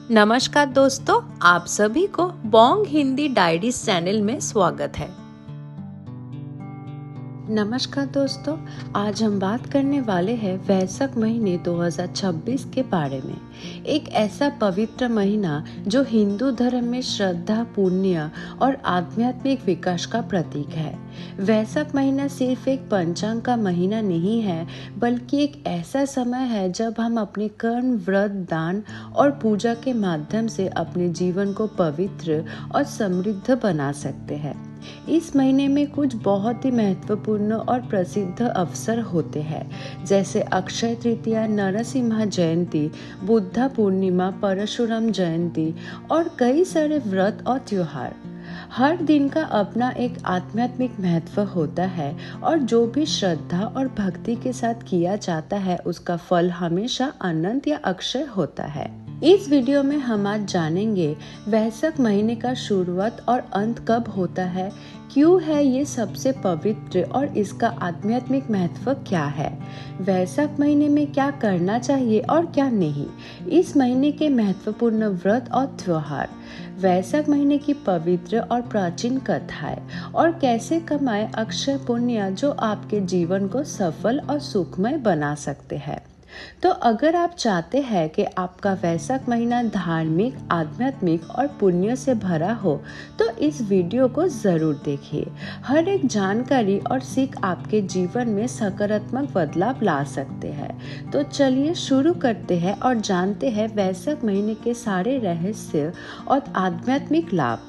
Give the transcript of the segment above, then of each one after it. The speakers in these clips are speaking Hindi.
नमस्कार दोस्तों, आप सभी को बोंग हिंदी डायरीज चैनल में स्वागत है। नमस्कार दोस्तों, आज हम बात करने वाले हैं वैशाख महीने 2026 के बारे में। एक ऐसा पवित्र महीना जो हिंदू धर्म में श्रद्धा, पुण्य और आध्यात्मिक विकास का प्रतीक है। वैशाख महीना सिर्फ एक पंचांग का महीना नहीं है, बल्कि एक ऐसा समय है जब हम अपने कर्म, व्रत, दान और पूजा के माध्यम से अपने जीवन को पवित्र और समृद्ध बना सकते हैं। इस महीने में कुछ बहुत ही महत्वपूर्ण और प्रसिद्ध अवसर होते हैं, जैसे अक्षय तृतीया, नरसिम्हा जयंती, बुद्ध पूर्णिमा, परशुराम जयंती और कई सारे व्रत और त्योहार। हर दिन का अपना एक आध्यात्मिक महत्व होता है और जो भी श्रद्धा और भक्ति के साथ किया जाता है उसका फल हमेशा अनंत या अक्षय होता है। इस वीडियो में हम आज जानेंगे वैशाख महीने का शुरुआत और अंत कब होता है, क्यों है ये सबसे पवित्र और इसका आध्यात्मिक महत्व क्या है, वैशाख महीने में क्या करना चाहिए और क्या नहीं, इस महीने के महत्वपूर्ण व्रत और त्योहार, वैशाख महीने की पवित्र और प्राचीन कथाएं और कैसे कमाएं अक्षय पुण्य जो आपके जीवन को सफल और सुखमय बना सकते हैं। तो अगर आप चाहते हैं कि आपका वैशाख महीना धार्मिक, आध्यात्मिक और पुण्य से भरा हो तो इस वीडियो को जरूर देखिए। हर एक जानकारी और सीख आपके जीवन में सकारात्मक बदलाव ला सकते हैं। तो चलिए शुरू करते हैं और जानते हैं वैशाख महीने के सारे रहस्य और आध्यात्मिक लाभ।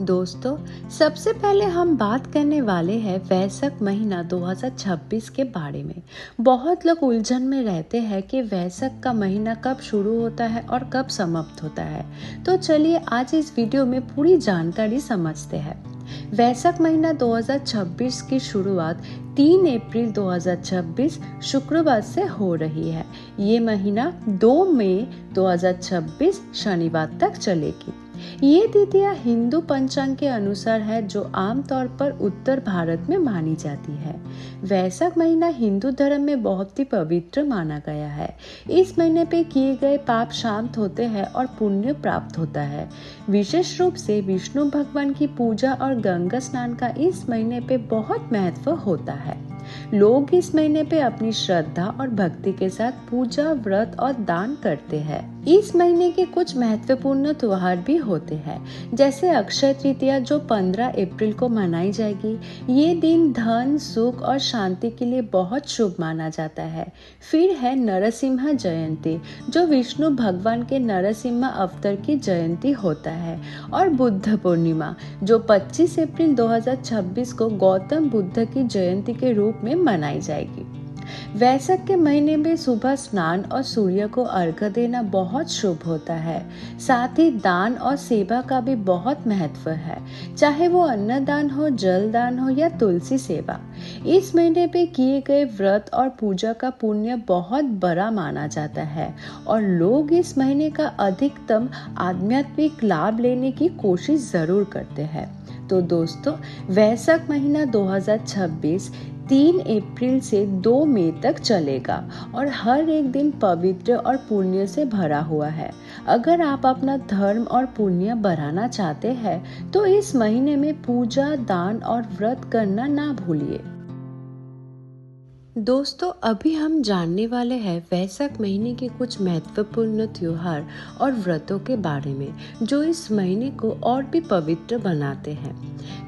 दोस्तों, सबसे पहले हम बात करने वाले हैं वैशाख महीना 2026 के बारे में। बहुत लोग उलझन में रहते हैं कि वैशाख का महीना कब शुरू होता है और कब समाप्त होता है। तो चलिए आज इस वीडियो में पूरी जानकारी समझते हैं। वैशाख महीना 2026 की शुरुआत 3 अप्रैल 2026 शुक्रवार से हो रही है। ये महीना 2 मई 2026 शनिवार तक चलेगी। ये तिथियां हिंदू पंचांग के अनुसार है जो आमतौर पर उत्तर भारत में मानी जाती है। वैशाख महीना हिंदू धर्म में बहुत ही पवित्र माना गया है। इस महीने पे किए गए पाप शांत होते हैं और पुण्य प्राप्त होता है। विशेष रूप से विष्णु भगवान की पूजा और गंगा स्नान का इस महीने पे बहुत महत्व होता है। लोग इस महीने पे अपनी श्रद्धा और भक्ति के साथ पूजा, व्रत और दान करते हैं। इस महीने के कुछ महत्वपूर्ण त्योहार भी होते हैं, जैसे अक्षय तृतीया जो 15 अप्रैल को मनाई जाएगी। ये दिन धन, सुख और शांति के लिए बहुत शुभ माना जाता है। फिर है नरसिम्हा जयंती जो विष्णु भगवान के नरसिम्हा अवतार की जयंती होता है, और बुद्ध पूर्णिमा जो 25 अप्रैल 2026 को गौतम बुद्ध की जयंती के रूप में मनाई जाएगी। वैशाख के महीने में सुबह स्नान और सूर्य को अर्घ्य देना बहुत शुभ होता है। साथ ही दान और सेवा का भी बहुत महत्व है, चाहे वो अन्नदान हो, जल दान हो या तुलसी सेवा। इस महीने पे किए गए व्रत और पूजा का पुण्य बहुत बड़ा माना जाता है और लोग इस महीने का अधिकतम आध्यात्मिक लाभ लेने की कोशिश जरूर करते हैं। तो दोस्तों, वैशाख महीना 2026 3 अप्रैल से 2 मई तक चलेगा और हर एक दिन पवित्र और पुण्य से भरा हुआ है। अगर आप अपना धर्म और पुण्य बढ़ाना चाहते हैं तो इस महीने में पूजा, दान और व्रत करना ना भूलिए। दोस्तों, अभी हम जानने वाले हैं वैशाख महीने के कुछ महत्वपूर्ण त्योहार और व्रतों के बारे में जो इस महीने को और भी पवित्र बनाते हैं।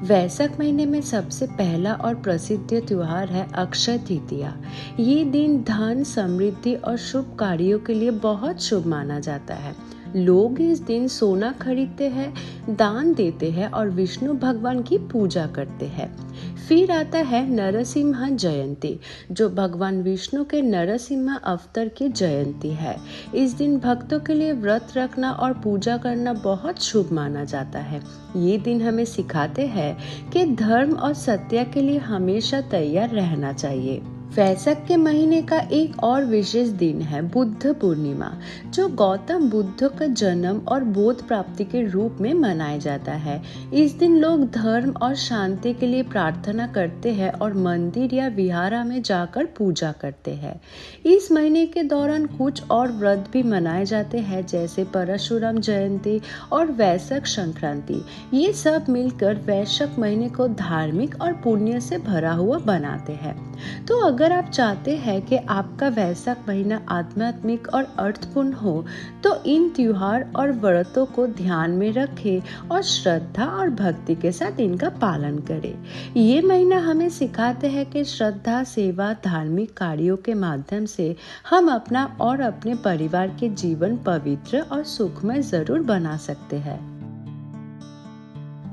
वैशाख महीने में सबसे पहला और प्रसिद्ध त्योहार है अक्षय तृतीया। ये दिन धन, समृद्धि और शुभ कार्यों के लिए बहुत शुभ माना जाता है। लोग इस दिन सोना खरीदते हैं, दान देते हैं और विष्णु भगवान की पूजा करते हैं। फिर आता है नरसिम्हा जयंती जो भगवान विष्णु के नरसिम्हा अवतार की जयंती है। इस दिन भक्तों के लिए व्रत रखना और पूजा करना बहुत शुभ माना जाता है। ये दिन हमें सिखाते हैं कि धर्म और सत्य के लिए हमेशा तैयार रहना चाहिए। वैशाख के महीने का एक और विशेष दिन है बुद्ध पूर्णिमा, जो गौतम बुद्ध का जन्म और बोध प्राप्ति के रूप में मनाया जाता है। इस दिन लोग धर्म और शांति के लिए प्रार्थना करते हैं और मंदिर या विहारा में जाकर पूजा करते हैं। इस महीने के दौरान कुछ और व्रत भी मनाए जाते हैं, जैसे परशुराम जयंती और वैशाख संक्रांति। ये सब मिलकर वैशाख महीने को धार्मिक और पुण्य से भरा हुआ बनाते हैं। तो अगर आप चाहते हैं कि आपका वैशाख महीना आध्यात्मिक और अर्थपूर्ण हो, तो इन त्योहार और व्रतों को ध्यान में रखें और श्रद्धा और भक्ति के साथ इनका पालन करें। ये महीना हमें सिखाते हैं कि श्रद्धा, सेवा, धार्मिक कार्यों के माध्यम से हम अपना और अपने परिवार के जीवन पवित्र और सुखमय जरूर बना सकते हैं।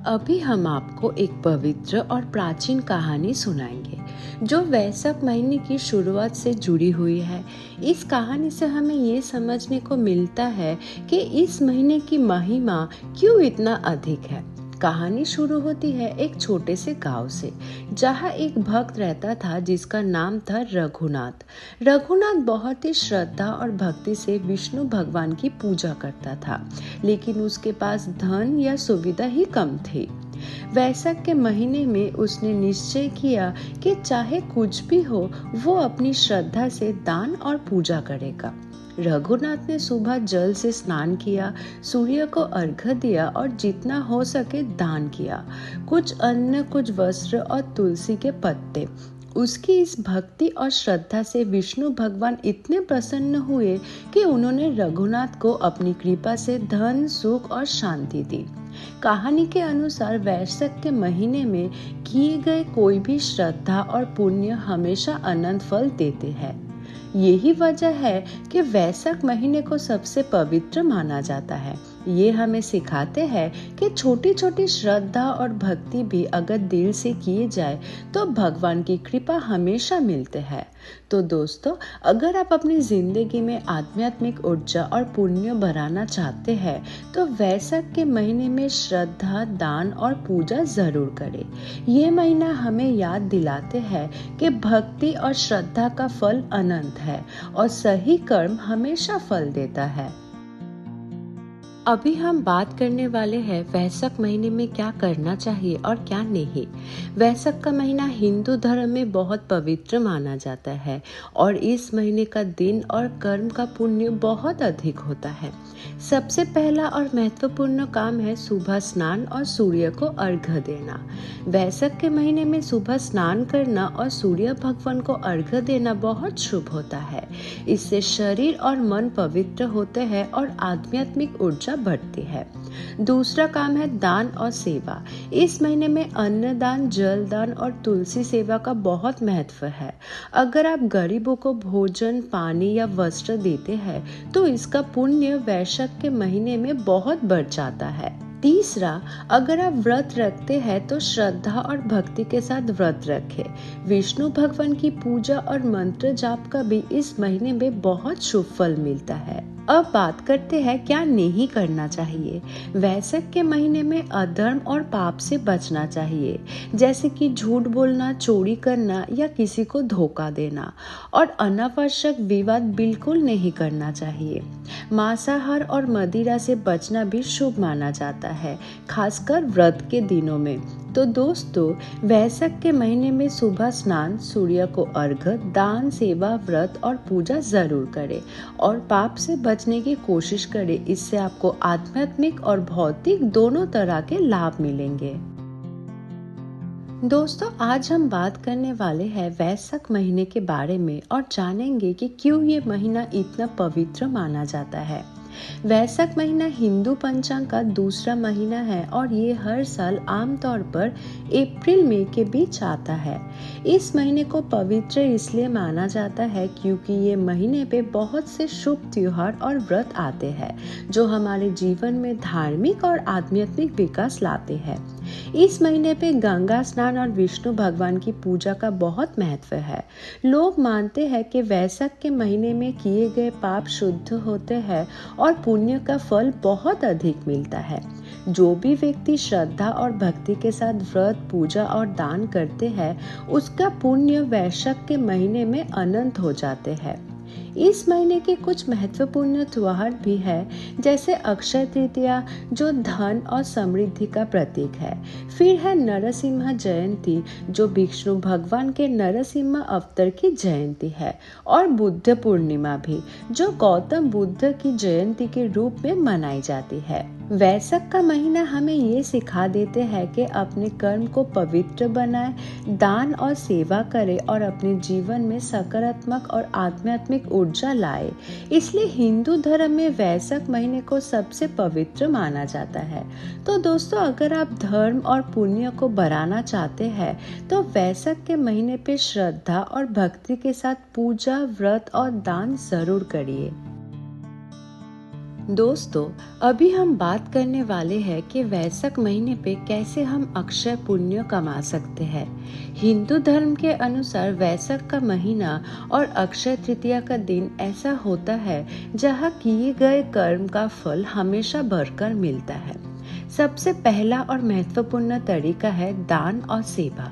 अभी हम आपको एक पवित्र और प्राचीन कहानी सुनाएंगे, जो वैशाख महीने की शुरुआत से जुड़ी हुई है। इस कहानी से हमें ये समझने को मिलता है कि इस महीने की महिमा क्यों इतना अधिक है। कहानी शुरू होती है एक छोटे से गांव से, जहां एक भक्त रहता था जिसका नाम था रघुनाथ। रघुनाथ बहुत ही श्रद्धा और भक्ति से विष्णु भगवान की पूजा करता था, लेकिन उसके पास धन या सुविधा ही कम थी। वैशाख के महीने में उसने निश्चय किया कि चाहे कुछ भी हो, वो अपनी श्रद्धा से दान और पूजा करेगा। रघुनाथ ने सुबह जल से स्नान किया, सूर्य को अर्घ्य दिया और जितना हो सके दान किया। कुछ अन्न, कुछ वस्त्र और तुलसी के पत्ते। उसकी इस भक्ति और श्रद्धा से विष्णु भगवान इतने प्रसन्न हुए कि उन्होंने रघुनाथ को अपनी कृपा से धन, सुख और शांति दी। कहानी के अनुसार वैशाख के महीने में किए गए कोई भी श्रद्धा और पुण्य हमेशा अनंत फल देते हैं। यही वजह है कि वैशाख महीने को सबसे पवित्र माना जाता है। ये हमें सिखाते हैं कि छोटी छोटी श्रद्धा और भक्ति भी अगर दिल से किए जाए तो भगवान की कृपा हमेशा मिलते हैं। तो दोस्तों, अगर आप अपनी जिंदगी में आध्यात्मिक ऊर्जा और पुण्य बढ़ाना चाहते हैं, तो वैशाख के महीने में श्रद्धा, दान और पूजा जरूर करें। ये महीना हमें याद दिलाते हैं कि भक्ति और श्रद्धा का फल अनंत है और सही कर्म हमेशा फल देता है। अभी हम बात करने वाले हैं वैशाख महीने में क्या करना चाहिए और क्या नहीं। वैशाख का महीना हिंदू धर्म में बहुत पवित्र माना जाता है और इस महीने का दिन और कर्म का पुण्य बहुत अधिक होता है। सबसे पहला और महत्वपूर्ण काम है सुबह स्नान और सूर्य को अर्घ्य देना। वैशाख के महीने में सुबह स्नान करना और सूर्य भगवान को अर्घ्य देना बहुत शुभ होता है। इससे शरीर और मन पवित्र होते हैं और आध्यात्मिक ऊर्जा बढ़ती है। दूसरा काम है दान और सेवा। इस महीने में अन्नदान, जल दान और तुलसी सेवा का बहुत महत्व है। अगर आप गरीबों को भोजन, पानी या वस्त्र देते हैं, तो इसका पुण्य वैशाख के महीने में बहुत बढ़ जाता है। तीसरा, अगर आप व्रत रखते हैं तो श्रद्धा और भक्ति के साथ व्रत रखें। विष्णु भगवान की पूजा और मंत्र जाप का भी इस महीने में बहुत शुभ फल मिलता है। अब बात करते हैं क्या नहीं करना चाहिए। वैशाख के महीने में अधर्म और पाप से बचना चाहिए, जैसे कि झूठ बोलना, चोरी करना या किसी को धोखा देना। और अनावश्यक विवाद बिल्कुल नहीं करना चाहिए। मांसाहार और मदिरा से बचना भी शुभ माना जाता है, खासकर व्रत के दिनों में। तो दोस्तों, वैशाख के महीने में सुबह स्नान, सूर्य को अर्घ्य, दान, सेवा, व्रत और पूजा जरूर करें और पाप से बचने की कोशिश करें। इससे आपको आध्यात्मिक और भौतिक दोनों तरह के लाभ मिलेंगे। दोस्तों, आज हम बात करने वाले हैं वैशाख महीने के बारे में और जानेंगे कि क्यों ये महीना इतना पवित्र माना जाता है। वैशाख महीना हिंदू पंचांग का दूसरा महीना है और ये हर साल आमतौर पर अप्रैल मई के बीच आता है। इस महीने को पवित्र इसलिए माना जाता है क्योंकि ये महीने पे बहुत से शुभ त्योहार और व्रत आते हैं, जो हमारे जीवन में धार्मिक और आध्यात्मिक विकास लाते हैं। इस महीने पे गंगा स्नान और विष्णु भगवान की पूजा का बहुत महत्व है। लोग मानते हैं कि वैशाख के महीने में किए गए पाप शुद्ध होते हैं और पुण्य का फल बहुत अधिक मिलता है। जो भी व्यक्ति श्रद्धा और भक्ति के साथ व्रत, पूजा और दान करते हैं, उसका पुण्य वैशाख के महीने में अनंत हो जाते हैं। इस महीने के कुछ महत्वपूर्ण त्योहार भी है, जैसे अक्षय तृतीया जो धन और समृद्धि का प्रतीक है। फिर है नरसिम्हा जयंती जो विष्णु भगवान के नरसिम्हा अवतार की जयंती है, और बुद्ध पूर्णिमा भी जो गौतम बुद्ध की जयंती के रूप में मनाई जाती है। वैशाख का महीना हमें ये सिखा देते हैं कि अपने कर्म को पवित्र बनाए, दान और सेवा करे और अपने जीवन में सकारात्मक और आध्यात्मिक ऊर्जा लाए। इसलिए हिंदू धर्म में वैशाख महीने को सबसे पवित्र माना जाता है। तो दोस्तों, अगर आप धर्म और पुण्य को बढ़ाना चाहते हैं तो वैशाख के महीने पे श्रद्धा और भक्ति के साथ पूजा, व्रत और दान जरूर करिए। दोस्तों, अभी हम बात करने वाले हैं कि वैशाख महीने पे कैसे हम अक्षय पुण्य कमा सकते हैं। हिंदू धर्म के अनुसार वैशाख का महीना और अक्षय तृतीया का दिन ऐसा होता है जहाँ किए गए कर्म का फल हमेशा बढ़कर मिलता है। सबसे पहला और महत्वपूर्ण तरीका है दान और सेवा।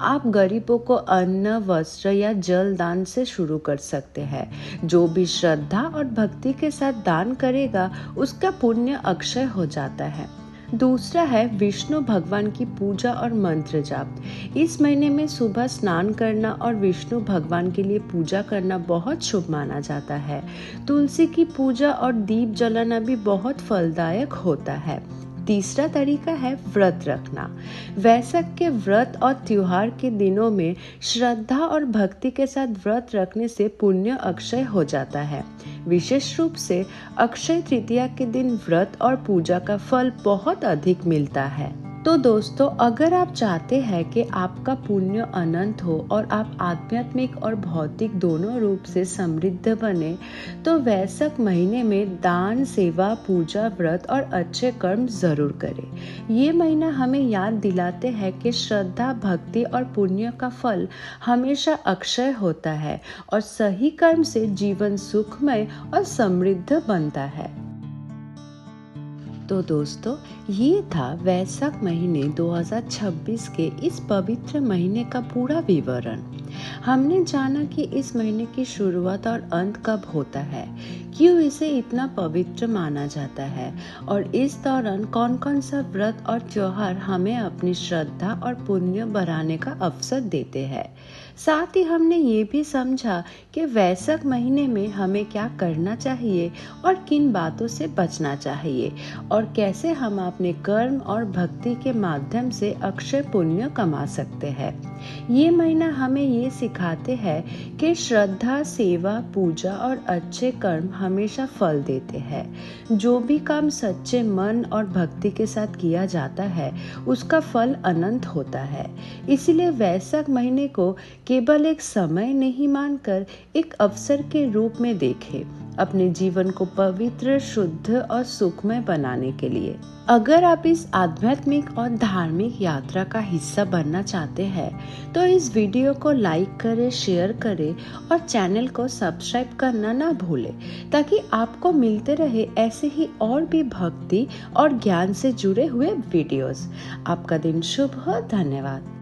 आप गरीबों को अन्न, वस्त्र या जल दान से शुरू कर सकते हैं। जो भी श्रद्धा और भक्ति के साथ दान करेगा उसका पुण्य अक्षय हो जाता है। दूसरा है विष्णु भगवान की पूजा और मंत्र जाप। इस महीने में सुबह स्नान करना और विष्णु भगवान के लिए पूजा करना बहुत शुभ माना जाता है। तुलसी की पूजा और दीप जलाना भी बहुत फलदायक होता है। तीसरा तरीका है व्रत रखना। वैशाख के व्रत और त्योहार के दिनों में श्रद्धा और भक्ति के साथ व्रत रखने से पुण्य अक्षय हो जाता है। विशेष रूप से अक्षय तृतीया के दिन व्रत और पूजा का फल बहुत अधिक मिलता है। तो दोस्तों, अगर आप चाहते हैं कि आपका पुण्य अनंत हो और आप आध्यात्मिक और भौतिक दोनों रूप से समृद्ध बने, तो वैशाख महीने में दान, सेवा, पूजा, व्रत और अच्छे कर्म जरूर करें। ये महीना हमें याद दिलाते हैं कि श्रद्धा, भक्ति और पुण्य का फल हमेशा अक्षय होता है और सही कर्म से जीवन सुखमय और समृद्ध बनता है। तो दोस्तों, ये था वैशाख महीने 2026 के इस पवित्र महीने का पूरा विवरण। हमने जाना कि इस महीने की शुरुआत और अंत कब होता है, क्यों इसे इतना पवित्र माना जाता है और इस दौरान कौन कौन सा व्रत और त्योहार हमें अपनी श्रद्धा और पुण्य बढ़ाने का अवसर देते हैं। साथ ही हमने ये भी समझा कि वैशाख महीने में हमें क्या करना चाहिए और किन बातों से बचना चाहिए और कैसे हम अपने कर्म और भक्ति के माध्यम से अक्षय पुण्य कमा सकते हैं। ये महीना हमें ये सिखाते हैं कि श्रद्धा, सेवा, पूजा और अच्छे कर्म हमेशा फल देते हैं। जो भी काम सच्चे मन और भक्ति के साथ किया जाता है उसका फल अनंत होता है। इसीलिए वैशाख महीने को केवल एक समय नहीं मानकर एक अवसर के रूप में देखें, अपने जीवन को पवित्र, शुद्ध और सुखमय बनाने के लिए। अगर आप इस आध्यात्मिक और धार्मिक यात्रा का हिस्सा बनना चाहते हैं तो इस वीडियो को लाइक करें, शेयर करें और चैनल को सब्सक्राइब करना ना भूलें, ताकि आपको मिलते रहे ऐसे ही और भी भक्ति और ज्ञान से जुड़े हुए वीडियोस। आपका दिन शुभ हो। धन्यवाद।